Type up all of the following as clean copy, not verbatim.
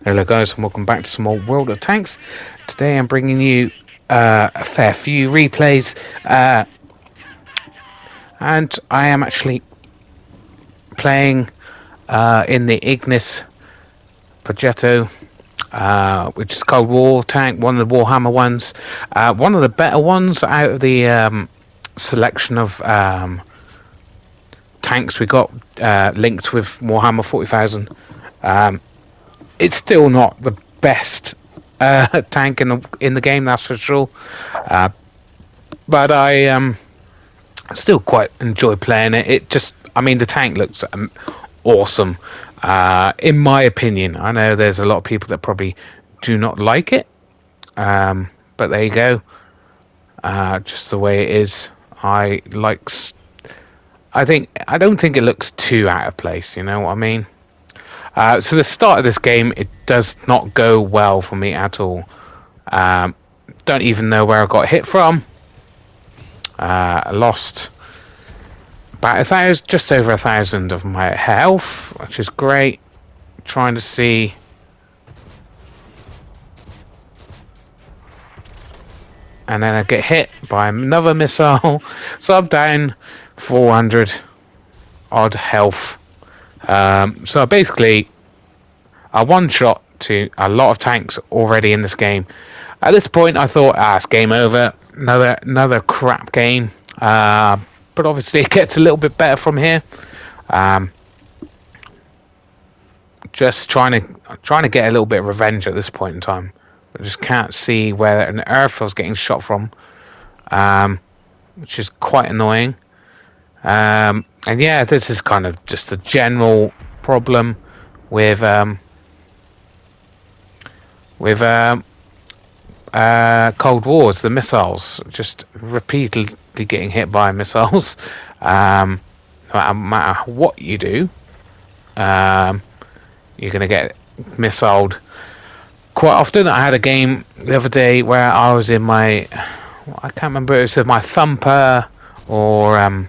Hello guys and welcome back to some more World of Tanks. Today I'm bringing you a fair few replays and I am actually playing in the Ignis Progetto, which is Cold War tank, one of the Warhammer ones, one of the better ones out of the selection of tanks we got linked with Warhammer 40,000. It's still not the best tank in the game, that's for sure. But I still quite enjoy playing it. The tank looks awesome, in my opinion. I know there's a lot of people that probably do not like it, but there you go. Just the way it is. I don't think it looks too out of place. You know what I mean? So the start of this game, it does not go well for me at all. Don't even know where I got hit from. I lost about 1,000, just over 1,000 of my health, which is great. Trying to see. And then I get hit by another missile. So I'm down 400 odd health. So basically, I one-shot to a lot of tanks already in this game. At this point, I thought, it's game over. Another crap game. But obviously, it gets a little bit better from here. Just trying to get a little bit of revenge at this point in time. I just can't see where on earth I was getting shot from, which is quite annoying. And yeah, this is kind of just a general problem with Cold Wars. The missiles, just repeatedly getting hit by missiles. No matter what you do, you're going to get missiled quite often. I had a game the other day where I was in I can't remember, it was my Thumper or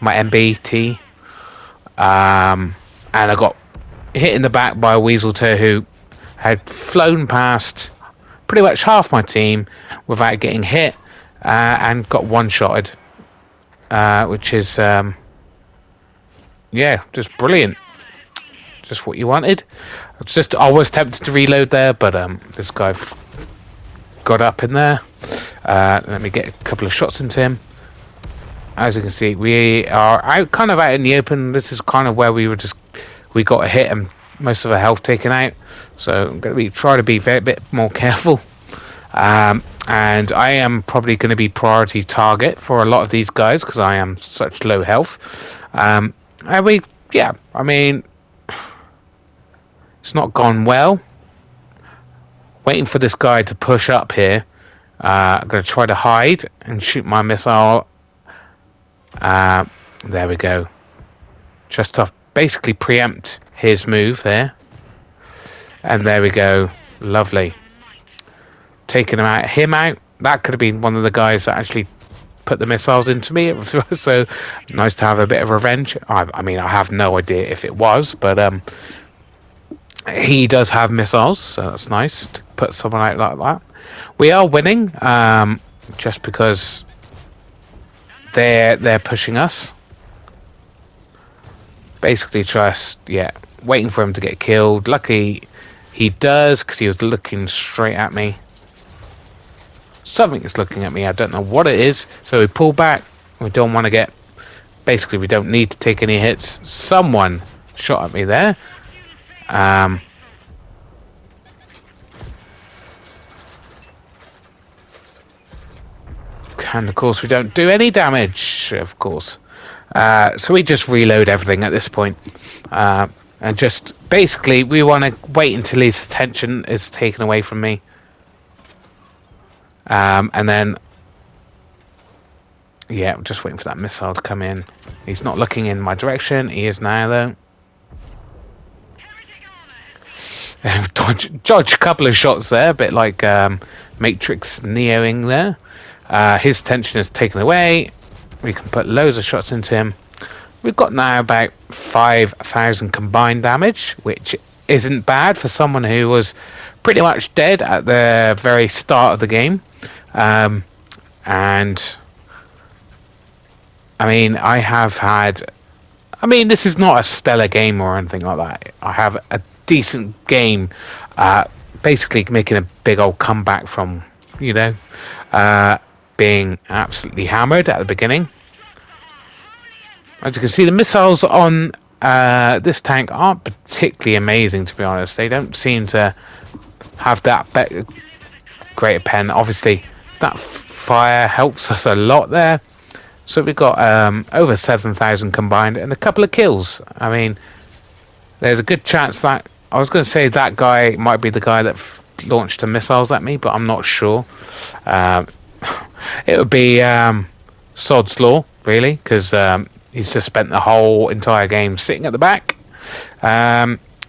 my MBT, and I got hit in the back by a Weasel Toe who had flown past pretty much half my team without getting hit, and got one-shotted, which is just brilliant, just what you wanted. I was tempted to reload there, but this guy got up in there. Let me get a couple of shots into him. As you can see, we are out in the open. This is kind of where we got a hit and most of our health taken out. So I'm going to try to be a bit more careful. And I am probably going to be priority target for a lot of these guys because I am such low health. It's not gone well. Waiting for this guy to push up here. I'm going to try to hide and shoot my missile. There we go. Just to basically preempt his move there. And there we go. Lovely. Taking him out. That could have been one of the guys that actually put the missiles into me. So nice to have a bit of revenge. I have no idea if it was, but he does have missiles, so that's nice to put someone out like that. We are winning, just because they're pushing us. Basically, waiting for him to get killed. Luckily, he does, because he was looking straight at me. Something is looking at me. I don't know what it is. So we pull back. We don't want to get. Basically, we don't need to take any hits. Someone shot at me there. And of course, we don't do any damage. Of course. So we just reload everything at this point. And just basically, we want to wait until his attention is taken away from me. And then, I'm just waiting for that missile to come in. He's not looking in my direction. He is now, though. Dodge a couple of shots there, a bit like Matrix Neoing there. His attention is taken away. We can put loads of shots into him. We've got now about 5,000 combined damage, which isn't bad for someone who was pretty much dead at the very start of the game. And I mean, this is not a stellar game or anything like that. I have a decent game, basically making a big old comeback from, you know, being absolutely hammered at the beginning. As you can see, the missiles on this tank aren't particularly amazing, to be honest. They don't seem to have that great a pen. Obviously, that fire helps us a lot there. So we've got over 7,000 combined and a couple of kills. I mean, there's a good chance that... I was going to say that guy might be the guy that launched the missiles at me, but I'm not sure. It would be Sod's Law, really, because he's just spent the whole entire game sitting at the back,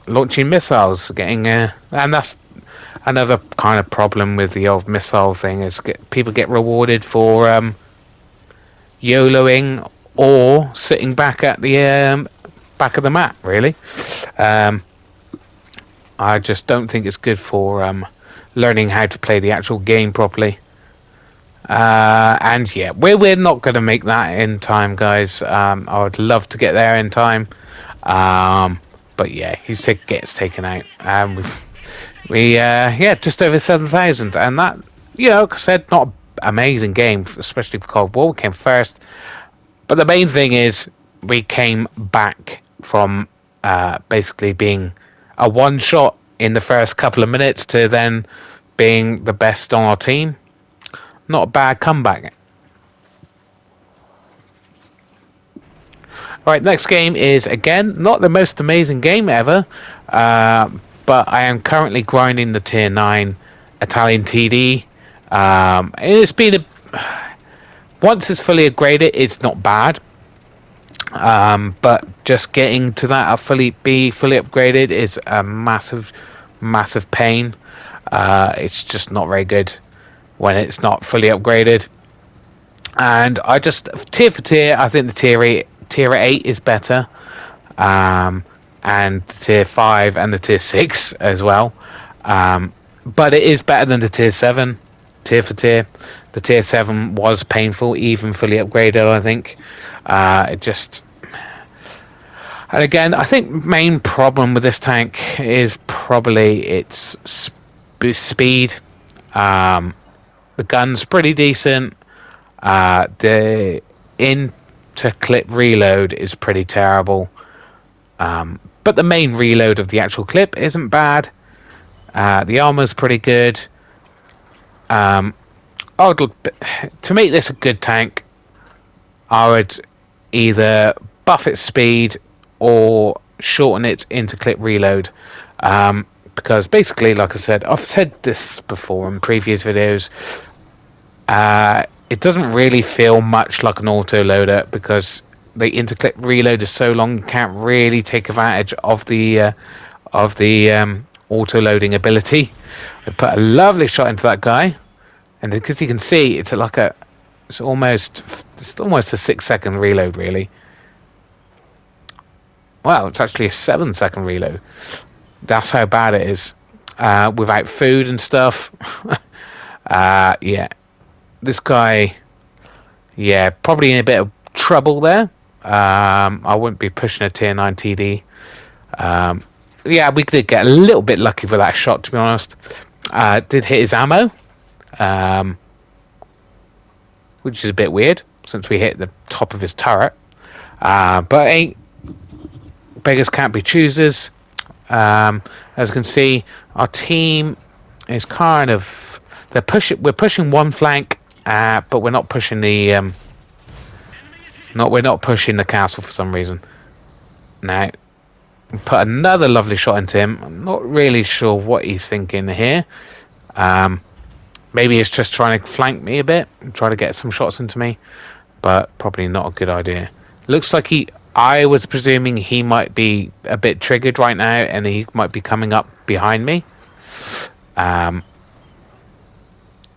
launching missiles, getting... and that's another kind of problem with the old missile thing, is people get rewarded for... YOLOing or sitting back at the back of the map, really. I just don't think it's good for learning how to play the actual game properly. And yeah, we're not going to make that in time, guys. I would love to get there in time, but yeah, gets taken out. We just over 7,000, and that, like I said, not amazing game, especially because Cold War came first, but the main thing is we came back from basically being a one shot in the first couple of minutes to then being the best on our team. Not a bad comeback. Alright, next game is, again, not the most amazing game ever, but I am currently grinding the tier 9 Italian TD. It's been once it's fully upgraded, it's not bad. But just getting to that fully upgraded is a massive pain. It's just not very good when it's not fully upgraded. And I just tier for tier, I think the tier 8 is better, and the tier 5 and the tier 6 as well. But it is better than the tier 7. Tier for tier, the tier 7 was painful, even fully upgraded. I think and again, I think main problem with this tank is probably its speed. The gun's pretty decent. The into clip reload is pretty terrible, but the main reload of the actual clip isn't bad. The armor's pretty good. To make this a good tank, I would either buff its speed or shorten it into clip reload, because basically, like I said, I've said this before in previous videos, it doesn't really feel much like an auto loader because the interclip reload is so long, you can't really take advantage of the auto loading ability. I put a lovely shot into that guy, and because you can see, it's almost a 6-second reload, really. Wow, it's actually a 7-second reload. That's how bad it is, without food and stuff. Yeah, this guy, probably in a bit of trouble there. I wouldn't be pushing a tier 9 TD. We did get a little bit lucky with that shot, to be honest. Did hit his ammo, which is a bit weird since we hit the top of his turret. But beggars can't be choosers. As you can see, our team is kind of we're pushing one flank, but we're not pushing the castle for some reason. Now, put another lovely shot into him. I'm not really sure what he's thinking here. Maybe he's just trying to flank me a bit and try to get some shots into me, but probably not a good idea. Looks like I was presuming he might be a bit triggered right now, and he might be coming up behind me.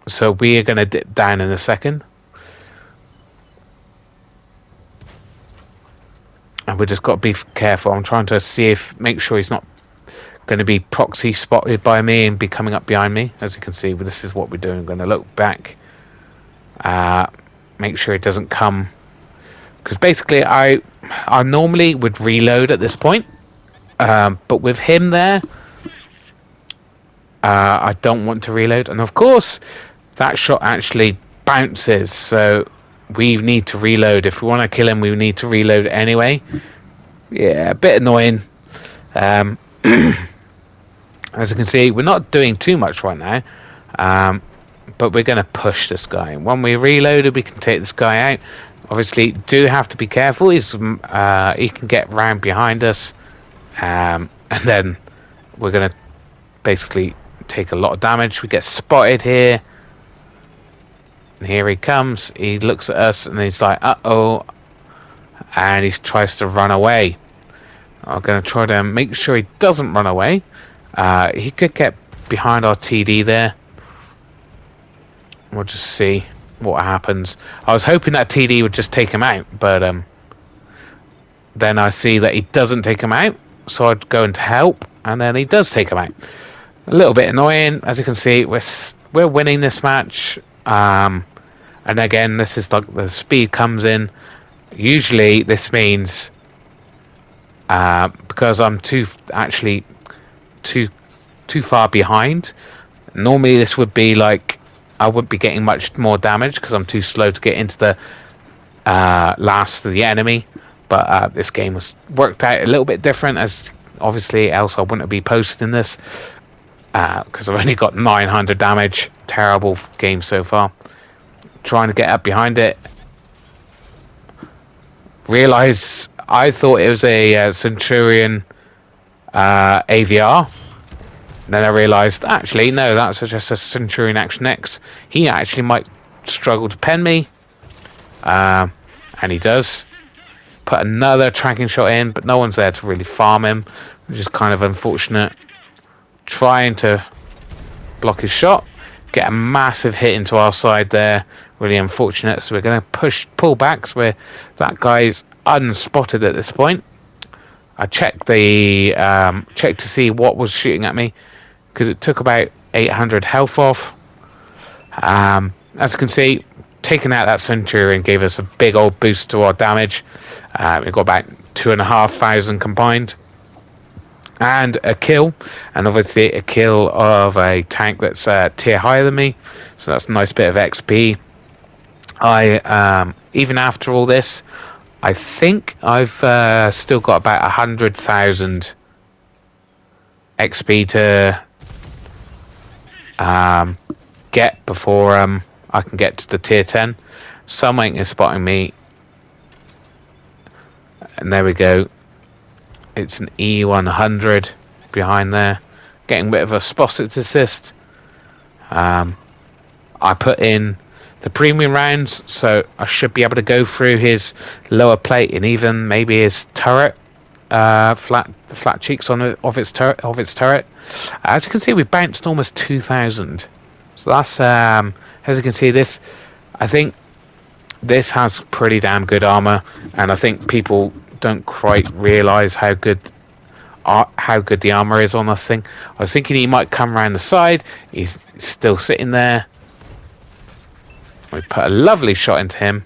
So we are going to dip down in a second. And we just got to be careful. I'm trying to make sure he's not going to be proxy spotted by me and be coming up behind me. As you can see, this is what we're doing. I'm going to look back, make sure it doesn't come, because basically I normally would reload at this point, but with him there, I don't want to reload, and of course that shot actually bounces, so we need to reload. If we want to kill him, we need to reload anyway. Yeah, a bit annoying. As you can see, we're not doing too much right now, but we're going to push this guy. When we reloaded, we can take this guy out. Obviously, do have to be careful. He can get round behind us, and then we're going to basically take a lot of damage. We get spotted here, and here he comes. He looks at us, and he's like, "Uh-oh," and he tries to run away. I'm going to try to make sure he doesn't run away. He could get behind our TD there. We'll just see what happens. I was hoping that TD would just take him out, but then I see that he doesn't take him out, so I'd go in to help, and then he does take him out. A little bit annoying. As you can see, we're winning this match, and again, this is like the speed comes in. Usually this means because I'm too far behind. Normally this would be like I wouldn't be getting much more damage because I'm too slow to get into the last of the enemy, but this game was worked out a little bit different, as obviously else I wouldn't be posting this, because I've only got 900 damage. Terrible game so far. Trying to get up behind it, realize I thought it was a Centurion AVR. Then I realised, actually, no, that's just a Centurion Action X. He actually might struggle to pen me. And he does. Put another tracking shot in, but no one's there to really farm him, which is kind of unfortunate. Trying to block his shot. Get a massive hit into our side there. Really unfortunate. So we're going to pull back. So that guy's unspotted at this point. I checked checked to see what was shooting at me, because it took about 800 health off. As you can see, taking out that Centurion gave us a big old boost to our damage. We got about 2,500 combined, and a kill, and obviously a kill of a tank that's tier higher than me. So that's a nice bit of XP. I even after all this, I think I've still got about 100,000 XP to get before I can get to the tier 10. Someone is spotting me, and there we go. It's an E100 behind there, getting a bit of a spotted assist. I put in the premium rounds, so I should be able to go through his lower plate and even maybe his turret, flat cheeks of its turret. As you can see, we bounced almost 2,000. So that's as you can see, this, I think this has pretty damn good armor, and I think people don't quite realize how good the armor is on this thing. I was thinking he might come around the side. He's still sitting there. We put a lovely shot into him.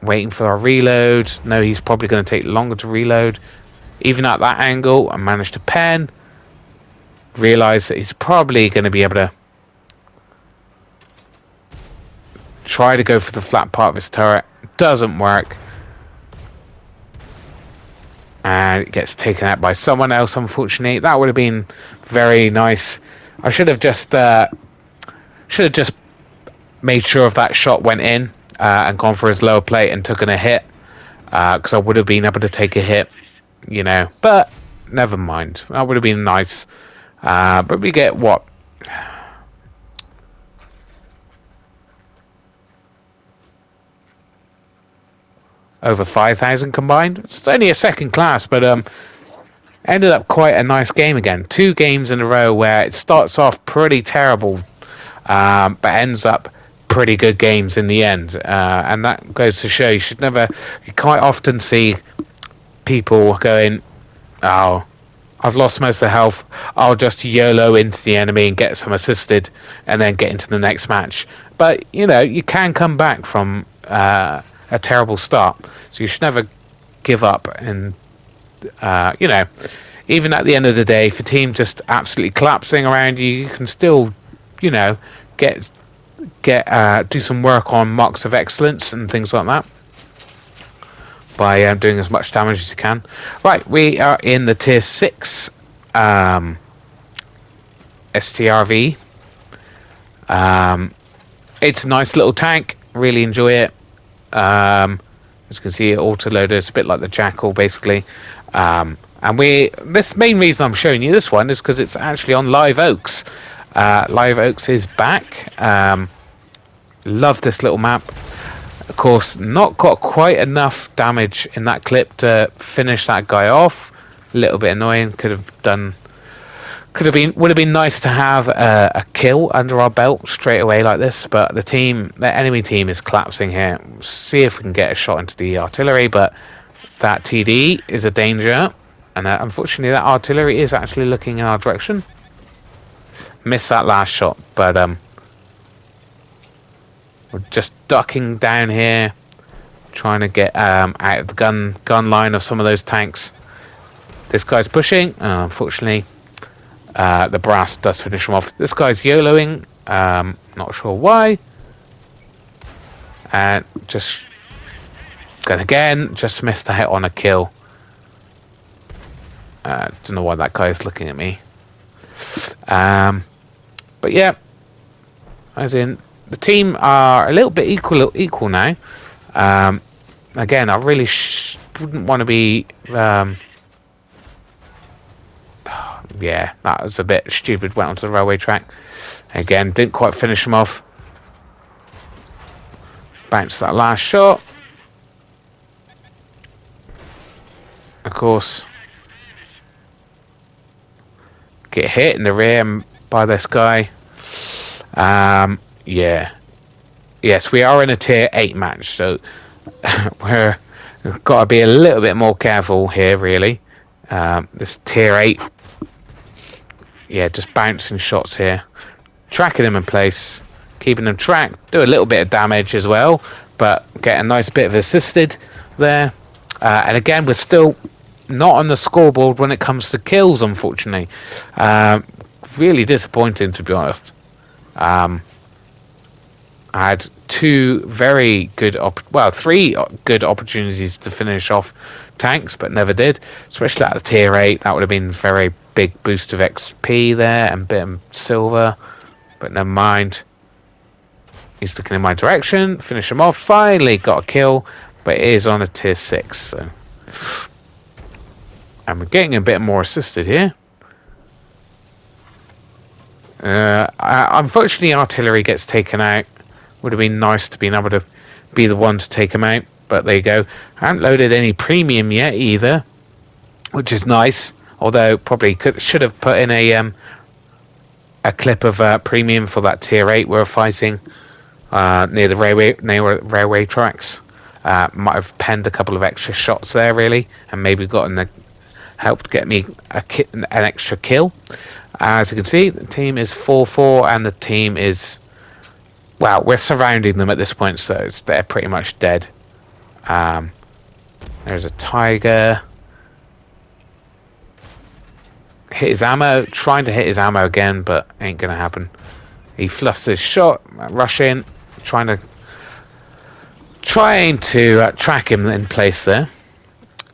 Waiting for our reload. No, he's probably going to take longer to reload. Even at that angle, I managed to pen. Realize that he's probably going to be able to try to go for the flat part of his turret. Doesn't work. And it gets taken out by someone else, unfortunately. That would have been very nice. I should have just made sure if that shot went in and gone for his lower plate and taken a hit, because I would have been able to take a hit, you know. But never mind. That would have been nice. But we get what? Over 5,000 combined. It's only a second class, but ended up quite a nice game again. 2 games in a row where it starts off pretty terrible, but ends up pretty good games in the end. And that goes to show you quite often see people going, Oh, I've lost most of the health. I'll just YOLO into the enemy and get some assisted, and then get into the next match. But you know, you can come back from a terrible start, so you should never give up. And you know, even at the end of the day, if a team just absolutely collapsing around you, you can still, you know, get do some work on marks of excellence and things like that by doing as much damage as you can. Right, we are in the tier 6 STRV. It's a nice little tank, really enjoy it. As you can see, auto-loader, it's a bit like the Jackal basically. And this main reason I'm showing you this one is because it's actually on Live Oaks. Live Oaks is back. Love this little map. Of course, not got quite enough damage in that clip to finish that guy off. A little bit annoying. Would have been nice to have a kill under our belt straight away like this. But the enemy team is collapsing here. See if we can get a shot into the artillery. But that TD is a danger, and unfortunately, that artillery is actually looking in our direction. Missed that last shot, but we're just ducking down here, trying to get out of the gun line of some of those tanks. This guy's pushing. Unfortunately, the brass does finish him off. This guy's YOLOing. Not sure why. And just again, just missed a hit on a kill. Don't know why that guy is looking at me. But yeah, as in. The team are a little bit equal now. Again, I really wouldn't want to be... yeah, that was a bit stupid. Went onto the railway track. Again, didn't quite finish him off. Bounced that last shot. Of course. Get hit in the rear by this guy. Yeah. Yes, we are in a tier 8 match, so we've got to be a little bit more careful here, really. This tier 8. Yeah, just bouncing shots here. Tracking them in place. Keeping them tracked. Do a little bit of damage as well, but get a nice bit of assisted there. And again, we're still not on the scoreboard when it comes to kills, unfortunately. Really disappointing, to be honest. I had three good opportunities to finish off tanks, but never did. Especially at the tier 8, that would have been a very big boost of XP there and bit of silver. But never mind. He's looking in my direction. Finish him off. Finally got a kill, but it is on a tier 6. So. And we're getting a bit more assisted here. Unfortunately, artillery gets taken out. Would have been nice to be able to be the one to take him out, but there you go. I haven't loaded any premium yet either, which is nice. Although probably should have put in a clip of premium for that tier 8 we're fighting near the railway tracks. Might have penned a couple of extra shots there really, and maybe helped get me an extra kill. As you can see, the team is 4-4, and the team is... Well, we're surrounding them at this point, so they're pretty much dead. There's a tiger. Hit his ammo. Trying to hit his ammo again, but ain't going to happen. He fluffs his shot. Rush in. Trying to track him in place there.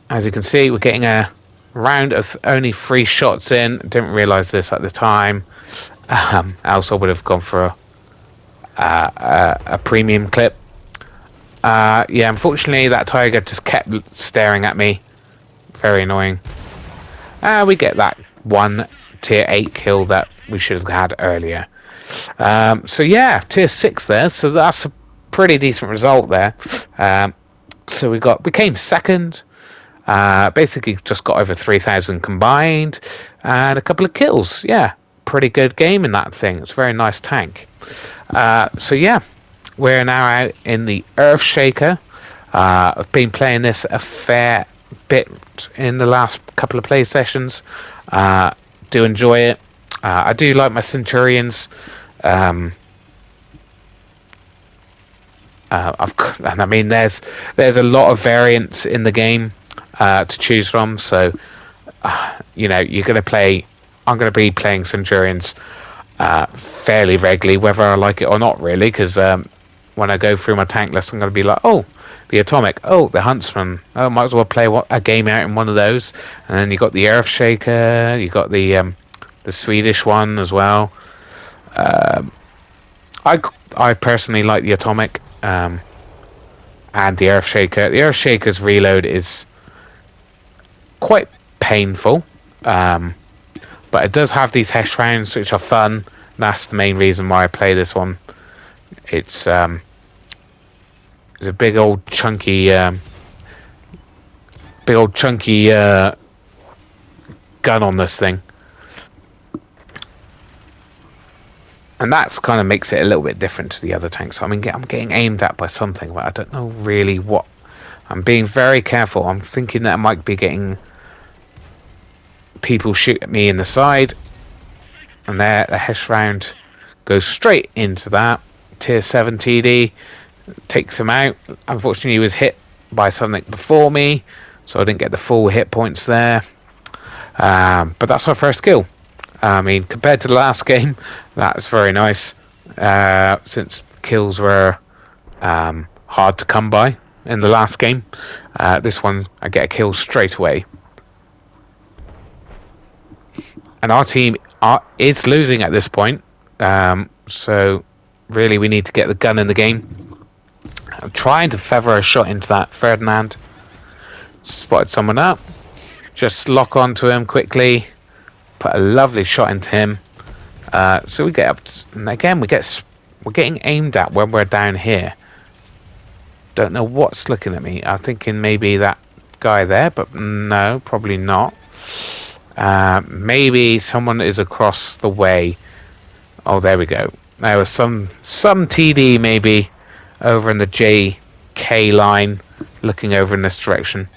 As you can see, we're getting a round of only 3 shots in. Didn't realise this at the time. Else I would have gone for a premium clip. Yeah, unfortunately that tiger just kept staring at me. Very annoying. We get that one tier 8 kill that we should have had earlier. So yeah, tier 6 there. So that's a pretty decent result there. So we came second. Basically just got over 3,000 combined and a couple of kills. Yeah, pretty good game in that thing. It's a very nice tank. So yeah, we're now out in the Earthshaker. I've been playing this a fair bit in the last couple of play sessions. Do enjoy it. I do like my Centurions. And I mean, there's a lot of variance in the game to choose from. So you're going to play. I'm going to be playing Centurions fairly regularly, whether I like it or not, really, because when I go through my tank list, I'm going to be like, oh, the Atomic, oh, the Huntsman, oh, might as well play a game out in one of those. And then you got the Earthshaker, you got the Swedish one as well. I personally like the Atomic and the Earthshaker. The Earthshaker's reload is quite painful, but it does have these Hesh rounds which are fun. That's the main reason why I play this one. It's a big old chunky gun on this thing, and that's kind of makes it a little bit different to the other tanks. I mean, I'm getting aimed at by something, but I don't know really what. I'm being very careful. I'm thinking that I might be getting people shoot at me in the side, and there the Hesh round goes straight into that. Tier 7 TD takes him out. Unfortunately, he was hit by something before me, so I didn't get the full hit points there. But that's our first kill. I mean, compared to the last game, that's very nice, since kills were hard to come by in the last game. This one, I get a kill straight away. And our team is losing at this point, so really we need to get the gun in the game. I'm trying to feather a shot into that Ferdinand. Spotted someone up. Just lock onto him quickly. Put a lovely shot into him. So we get up, and again we're getting aimed at when we're down here. Don't know what's looking at me. I'm thinking maybe that guy there, but no, probably not. Maybe someone is across the way. Oh, there we go. There was some TD maybe over in the JK line, looking over in this direction.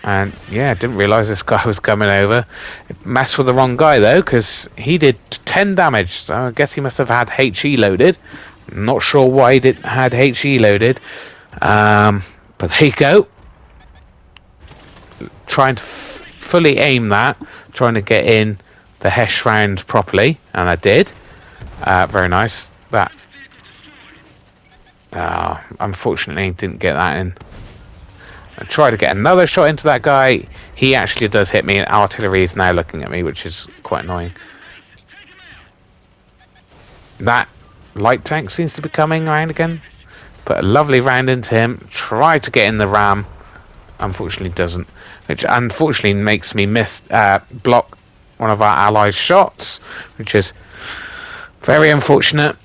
And yeah, didn't realise this guy was coming over. Messed with the wrong guy though, because he did 10 damage. So I guess he must have had HE loaded. Not sure why he didn't had HE loaded. But there you go. Trying to fully aim that, trying to get in the Hesh round properly, and I did. Very nice. That unfortunately didn't get that in. I tried to get another shot into that guy. He actually does hit me, and artillery is now looking at me, which is quite annoying. That light tank seems to be coming around again. Put a lovely round into him. Try to get in the ram. Unfortunately doesn't, which unfortunately makes me miss block one of our allies' shots, which is very unfortunate.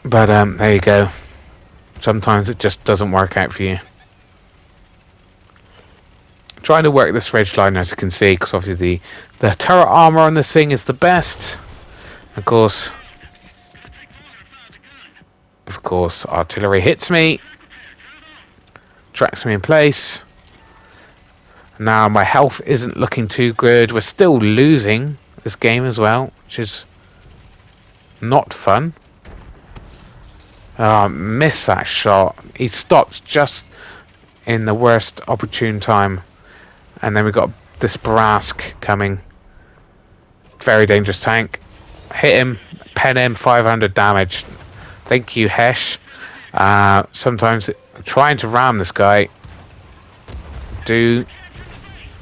But there you go. Sometimes it just doesn't work out for you. Trying to work this ridge line, as you can see, because obviously the turret armor on this thing is the best. Of course, artillery hits me. Tracks me in place. Now my health isn't looking too good. We're still losing this game as well, which is not fun. Missed that shot. He stopped just in the worst opportune time. And then we got this Barask coming. Very dangerous tank. Hit him, pen him, 500 damage. Thank you, Hesh. Sometimes trying to ram this guy. Do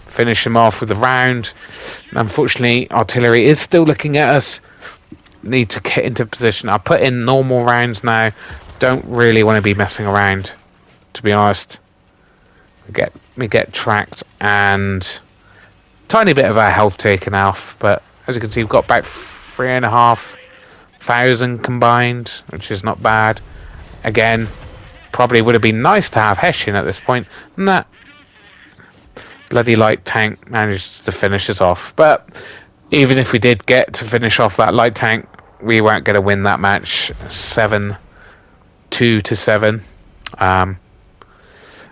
finish him off with a round. Unfortunately, artillery is still looking at us. Need to get into position. I'll put in normal rounds now. Don't really want to be messing around, to be honest. We get tracked and tiny bit of our health taken off, but as you can see, we've got about 3,500 combined, which is not bad. Again, probably would have been nice to have Hesh in at this point, and that bloody light tank managed to finish us off. But even if we did get to finish off that light tank, we weren't going to win that match. 7 2 to 7.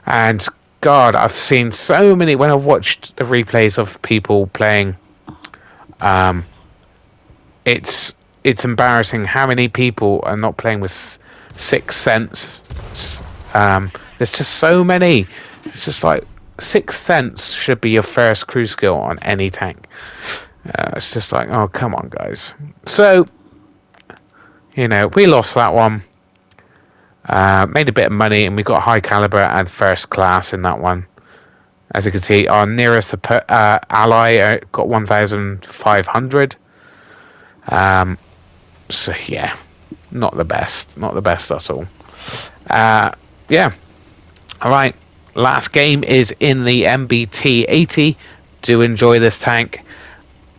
And God, I've seen so many when I've watched the replays of people playing. It's embarrassing how many people are not playing with 6th Sense. There's just so many. It's just like 6th Sense should be your first crew skill on any tank. It's just like, oh, come on, guys. So, we lost that one. Made a bit of money, and we got high caliber and first class in that one. As you can see, our nearest ally got 1,500. So yeah, not the best at all. Yeah. All right. Last game is in the MBT 80. Do enjoy this tank.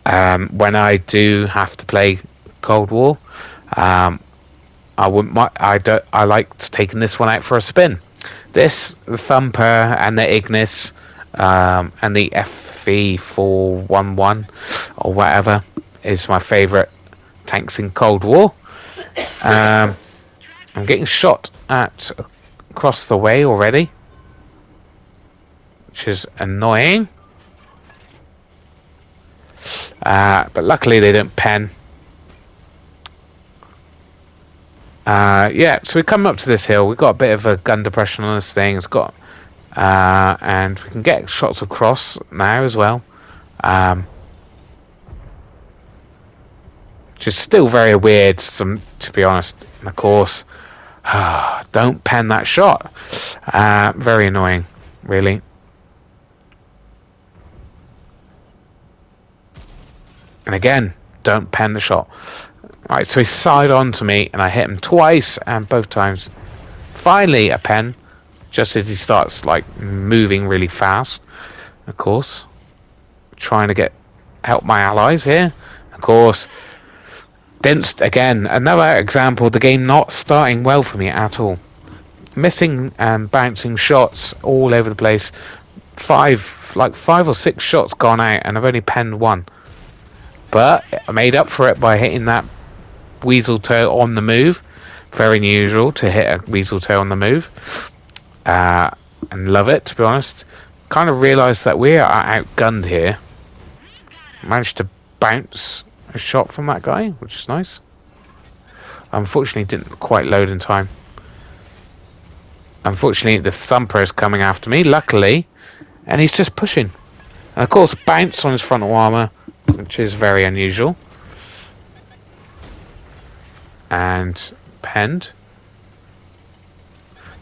When I do have to play Cold War, I like taking this one out for a spin. This, the Thumper and the Ignis, and the FV411 or whatever is my favourite tanks in Cold War. I'm getting shot at across the way already, which is annoying. But luckily they don't pen. Yeah, so we come up to this hill. We've got a bit of a gun depression on this thing. It's got, and we can get shots across now as well. Which is still very weird, to be honest. And of course, don't pen that shot. Very annoying, really. And again, don't pen the shot. Right, so he side on to me, and I hit him twice, and both times, finally a pen, just as he starts like moving really fast. Of course, trying to help my allies here. Of course, again, another example of the game not starting well for me at all. Missing and bouncing shots all over the place. 5 or 6 shots gone out, and I've only penned 1. But I made up for it by hitting that weasel toe on the move. Very unusual to hit a weasel toe on the move. And love it, to be honest. Kind of realised that we are outgunned here. Managed to bounce a shot from that guy, which is nice. Unfortunately, didn't quite load in time. Unfortunately, the Thumper is coming after me, luckily. And he's just pushing. And of course, bounce on his frontal armour, which is very unusual. And penned.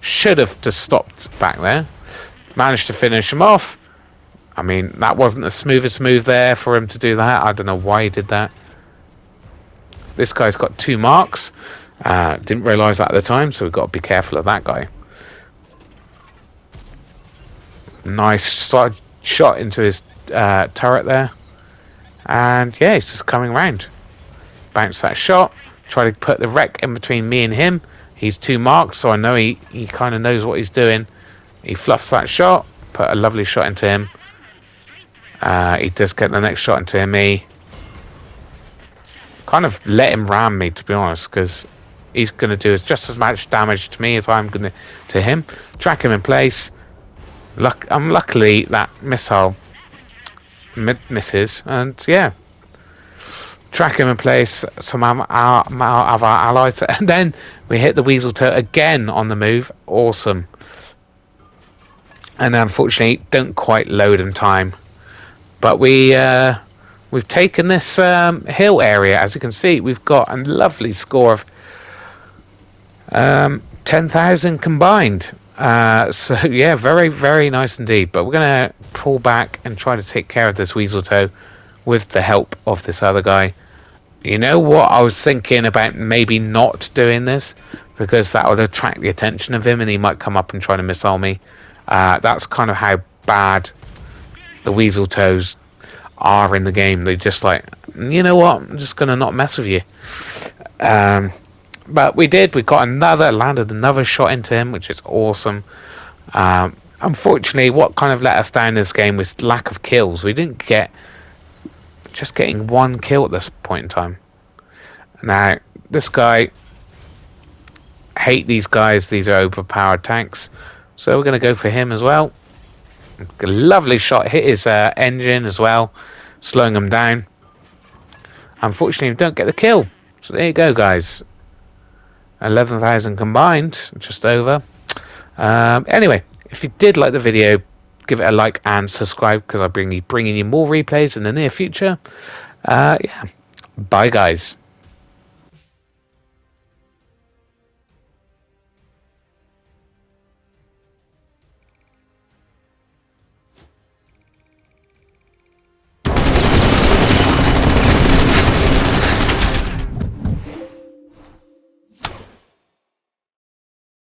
Should have just stopped back there. Managed to finish him off. I mean, that wasn't the smoothest move there for him to do that. I don't know why he did that. This guy's got 2 marks. Didn't realise that at the time, so we've got to be careful of that guy. Nice shot into his turret there. And yeah, he's just coming around. Bounce that shot. Try to put the wreck in between me and him. He's 2 marked, so I know he kind of knows what he's doing. He fluffs that shot. Put a lovely shot into him. He does get the next shot into me. Kind of let him ram me, to be honest, because he's going to do just as much damage to me as I'm going to him. Track him in place. Luckily, that missile misses, and yeah, track him in place. Some of our allies, and then we hit the weasel toe again on the move. Awesome. And unfortunately, don't quite load in time. But we've taken this hill area. As you can see, we've got a lovely score of 10,000 combined. So yeah, very, very nice indeed. But we're going to pull back and try to take care of this weasel toe with the help of this other guy. You know what? I was thinking about maybe not doing this, because that would attract the attention of him and he might come up and try to missile me. That's kind of how bad the weasel toes are in the game. They're just like, you know what? I'm just going to not mess with you. But we did. We landed another shot into him, which is awesome. Unfortunately, what kind of let us down in this game was lack of kills. We didn't just getting 1 kill at this point in time. Now, this guy, hate these guys. These are overpowered tanks. So we're going to go for him as well. A lovely shot. Hit his engine as well, slowing him down. Unfortunately, we don't get the kill. So there you go, guys. 11,000 combined, just over. Anyway, if you did like the video, give it a like and subscribe, because I'll bringing you more replays in the near future. Yeah. Bye, guys.